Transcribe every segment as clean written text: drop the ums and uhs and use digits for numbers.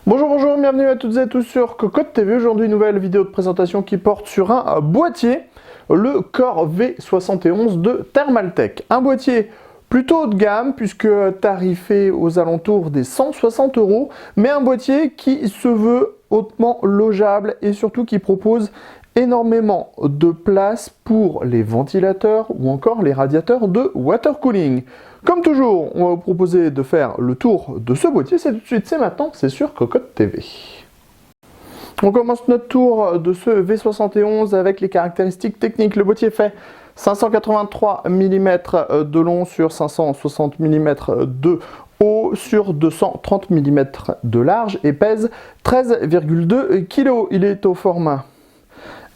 Bonjour, bienvenue à toutes et à tous sur Cocotte TV. Aujourd'hui, une nouvelle vidéo de présentation qui porte sur un boîtier, le Core V71 de Thermaltake. Un boîtier plutôt haut de gamme puisque tarifé aux alentours des 160 €, mais un boîtier qui se veut hautement logeable et surtout qui propose énormément de place pour les ventilateurs ou encore les radiateurs de water cooling. Comme toujours, on va vous proposer de faire le tour de ce boîtier. C'est tout de suite, c'est maintenant, c'est sur Cocotte TV. On commence notre tour de ce V71 avec les caractéristiques techniques. Le boîtier fait 583 mm de long sur 560 mm de haut sur 230 mm de large et pèse 13,2 kg. Il est au format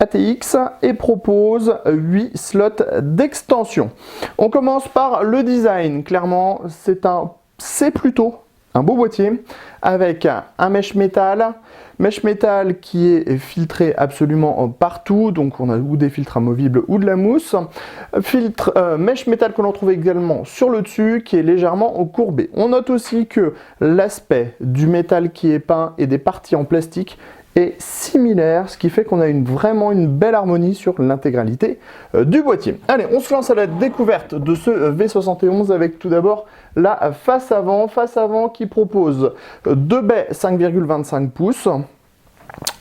ATX et propose 8 slots d'extension. On commence par le design. Clairement, c'est plutôt un beau boîtier avec un mesh métal qui est filtré absolument partout. Donc on a ou des filtres amovibles ou de la mousse. Mesh métal que l'on trouve également sur le dessus qui est légèrement courbé. On note aussi que l'aspect du métal qui est peint et des parties en plastique est similaire, ce qui fait qu'on a vraiment une belle harmonie sur l'intégralité du boîtier. Allez, on se lance à la découverte de ce V71 avec tout d'abord la face avant qui propose deux baies 5,25 pouces,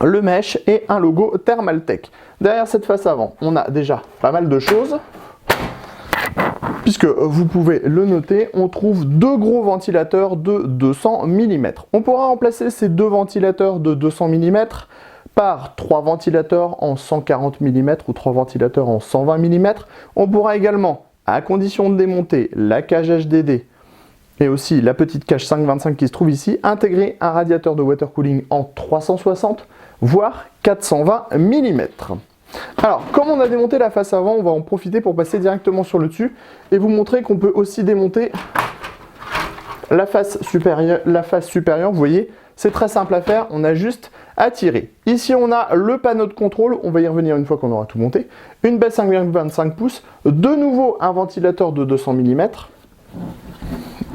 le mesh et un logo Thermaltake. Derrière cette face avant, on a déjà pas mal de choses. Puisque vous pouvez le noter, on trouve deux gros ventilateurs de 200 mm. On pourra remplacer ces deux ventilateurs de 200 mm par trois ventilateurs en 140 mm ou trois ventilateurs en 120 mm. On pourra également, à condition de démonter la cage HDD et aussi la petite cage 5,25 qui se trouve ici, intégrer un radiateur de water cooling en 360 voire 420 mm. Alors, comme on a démonté la face avant, on va en profiter pour passer directement sur le dessus et vous montrer qu'on peut aussi démonter la face supérieure. Vous voyez, c'est très simple à faire, on a juste à tirer. Ici, on a le panneau de contrôle, on va y revenir une fois qu'on aura tout monté. Une baie 5,25 pouces, de nouveau un ventilateur de 200 mm.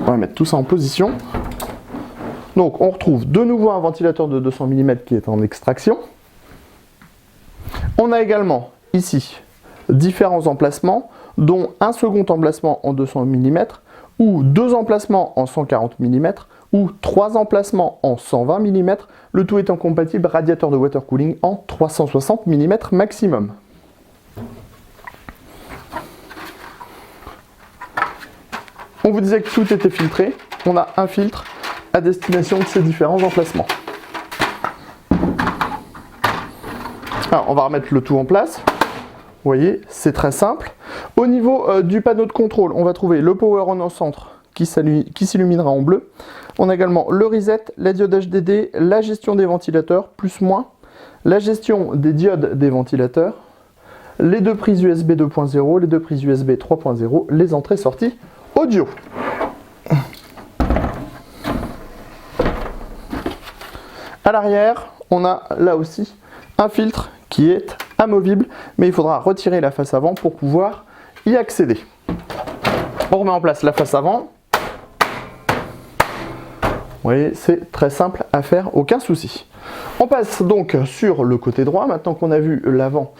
On va mettre tout ça en position. Donc, on retrouve de nouveau un ventilateur de 200 mm qui est en extraction. On a également ici différents emplacements, dont un second emplacement en 200 mm, ou deux emplacements en 140 mm, ou trois emplacements en 120 mm, le tout étant compatible radiateur de water cooling en 360 mm maximum. On vous disait que tout était filtré, on a un filtre à destination de ces différents emplacements. Alors, on va remettre le tout en place. Vous voyez, c'est très simple. Au niveau du panneau de contrôle, on va trouver le power on au centre qui s'illuminera en bleu. On a également le reset, la diode HDD, la gestion des ventilateurs, plus moins, la gestion des diodes des ventilateurs, les deux prises USB 2.0, les deux prises USB 3.0, les entrées-sorties audio. À l'arrière, on a là aussi un filtre qui est amovible, mais il faudra retirer la face avant pour pouvoir y accéder. On remet en place la face avant. Vous voyez, c'est très simple à faire, aucun souci. On passe donc sur le côté droit, maintenant qu'on a vu l'avant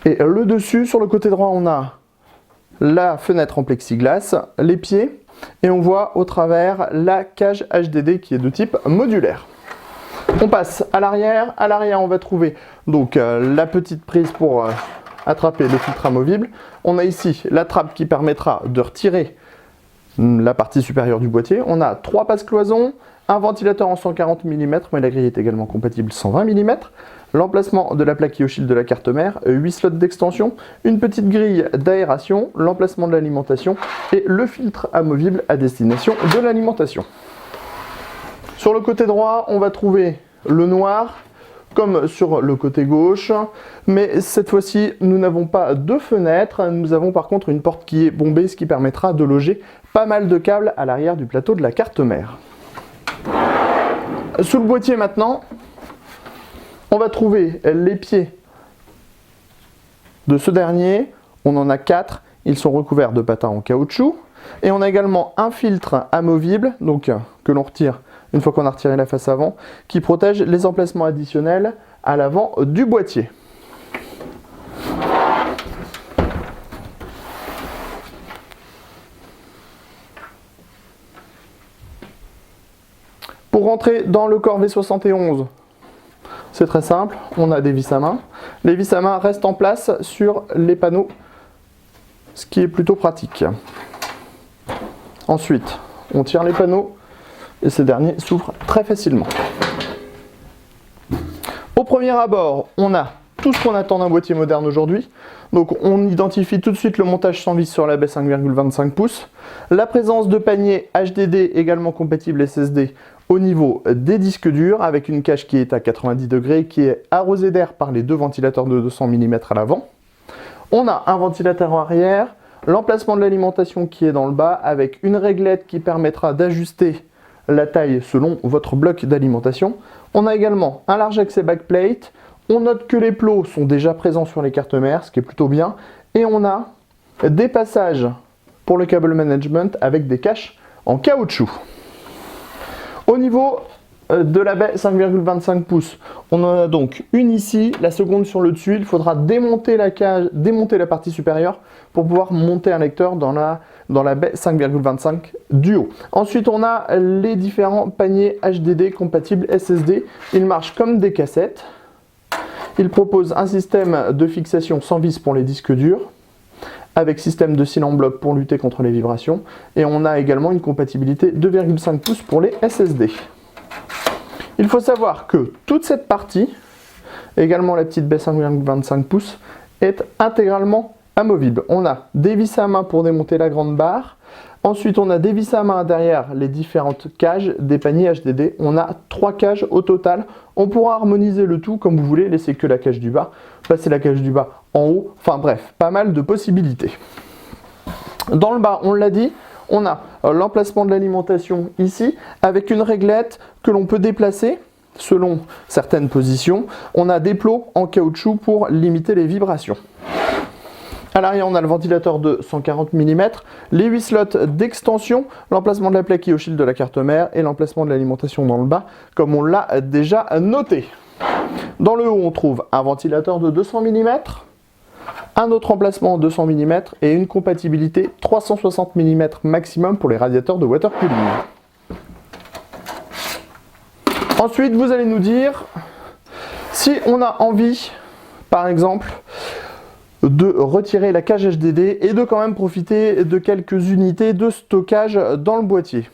et le dessus. Sur le côté droit, on a la fenêtre en plexiglas, les pieds, et on voit au travers la cage HDD qui est de type modulaire. On passe à l'arrière. À l'arrière, on va trouver donc la petite prise pour attraper le filtre amovible. On a ici la trappe qui permettra de retirer la partie supérieure du boîtier. On a trois passe-cloisons, un ventilateur en 140 mm, mais la grille est également compatible 120 mm. L'emplacement de la plaque Ioshil de la carte mère, 8 slots d'extension, une petite grille d'aération, l'emplacement de l'alimentation et le filtre amovible à destination de l'alimentation. Sur le côté droit, on va trouver le noir, comme sur le côté gauche, mais cette fois-ci, nous n'avons pas de fenêtre, nous avons par contre une porte qui est bombée, ce qui permettra de loger pas mal de câbles à l'arrière du plateau de la carte mère. Sous le boîtier maintenant, on va trouver les pieds de ce dernier. On en a 4, ils sont recouverts de patins en caoutchouc. Et on a également un filtre amovible, donc que l'on retire une fois qu'on a retiré la face avant, qui protège les emplacements additionnels à l'avant du boîtier. Pour rentrer dans le corps V71, c'est très simple, on a des vis à main. Les vis à main restent en place sur les panneaux, ce qui est plutôt pratique. Ensuite, on tire les panneaux et ces derniers s'ouvrent très facilement. Au premier abord, on a tout ce qu'on attend d'un boîtier moderne aujourd'hui. Donc on identifie tout de suite le montage sans vis sur la baie 5,25 pouces, la présence de paniers HDD également compatibles SSD au niveau des disques durs avec une cage qui est à 90 degrés qui est arrosée d'air par les deux ventilateurs de 200 mm à l'avant. On a un ventilateur arrière, l'emplacement de l'alimentation qui est dans le bas avec une réglette qui permettra d'ajuster la taille selon votre bloc d'alimentation. On a également un large accès backplate. On note que les plots sont déjà présents sur les cartes mères, ce qui est plutôt bien. Et on a des passages pour le câble management avec des caches en caoutchouc. Au niveau de la baie 5,25 pouces, on en a donc une ici, la seconde sur le dessus. Il faudra démonter la cage, démonter la partie supérieure pour pouvoir monter un lecteur dans la baie 5,25 du haut. Ensuite, on a les différents paniers HDD compatibles SSD. Ils marchent comme des cassettes. Ils proposent un système de fixation sans vis pour les disques durs, avec système de cils en bloc pour lutter contre les vibrations. Et on a également une compatibilité 2,5 pouces pour les SSD. Il faut savoir que toute cette partie, également la petite baie 5,25 pouces, est intégralement amovible. On a des vis à main pour démonter la grande barre. Ensuite, on a des vis à main derrière les différentes cages des paniers HDD. On a 3 cages au total. On pourra harmoniser le tout comme vous voulez, laisser que la cage du bas, passer la cage du bas en haut. Enfin bref, pas mal de possibilités. Dans le bas, on l'a dit, on a l'emplacement de l'alimentation ici, avec une réglette que l'on peut déplacer selon certaines positions. On a des plots en caoutchouc pour limiter les vibrations. À l'arrière, on a le ventilateur de 140 mm, les 8 slots d'extension, l'emplacement de la plaque qui oscille de la carte mère et l'emplacement de l'alimentation dans le bas, comme on l'a déjà noté. Dans le haut, on trouve un ventilateur de 200 mm, un autre emplacement 200 mm et une compatibilité 360 mm maximum pour les radiateurs de water cooling. Ensuite, vous allez nous dire si on a envie, par exemple, de retirer la cage HDD et de quand même profiter de quelques unités de stockage dans le boîtier.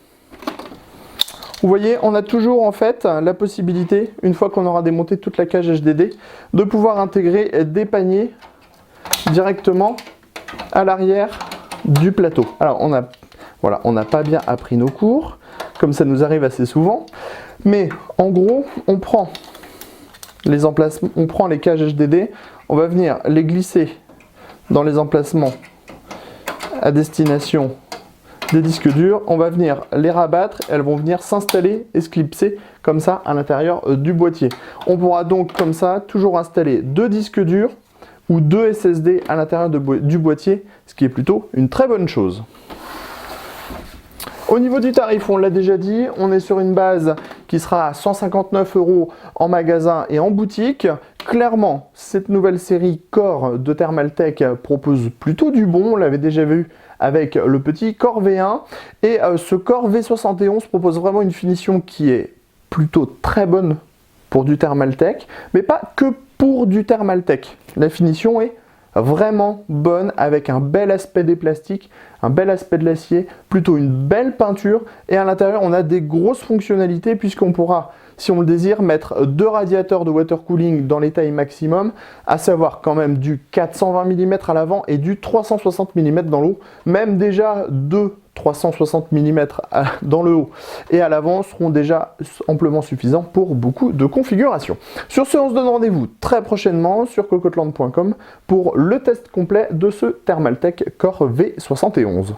Vous voyez, on a toujours en fait la possibilité, une fois qu'on aura démonté toute la cage HDD, de pouvoir intégrer des paniers directement à l'arrière du plateau. Alors on n'a pas bien appris nos cours, comme ça nous arrive assez souvent, mais en gros, on prend les emplacements, on prend les cages HDD, on va venir les glisser dans les emplacements à destination des disques durs, on va venir les rabattre, elles vont venir s'installer et se clipser comme ça à l'intérieur du boîtier. On pourra donc comme ça toujours installer 2 disques durs ou 2 SSD à l'intérieur du boîtier, ce qui est plutôt une très bonne chose. Au niveau du tarif, on l'a déjà dit, on est sur une base qui sera à 159 € en magasin et en boutique. Clairement, cette nouvelle série Core de Thermaltake propose plutôt du bon, on l'avait déjà vu avec le petit Core V1. Et ce Core V71 propose vraiment une finition qui est plutôt très bonne pour du Thermaltake, mais pas que pour du Thermaltake. La finition est vraiment bonne avec un bel aspect des plastiques, un bel aspect de l'acier, plutôt une belle peinture et à l'intérieur on a des grosses fonctionnalités puisqu'on pourra, si on le désire, mettre 2 radiateurs de water cooling dans les tailles maximum, à savoir quand même du 420 mm à l'avant et du 360 mm dans le haut, même déjà 2 360 mm dans le haut et à l'avant seront déjà amplement suffisants pour beaucoup de configurations. Sur ce, on se donne rendez-vous très prochainement sur cocotland.com pour le test complet de ce Thermaltake Core V71.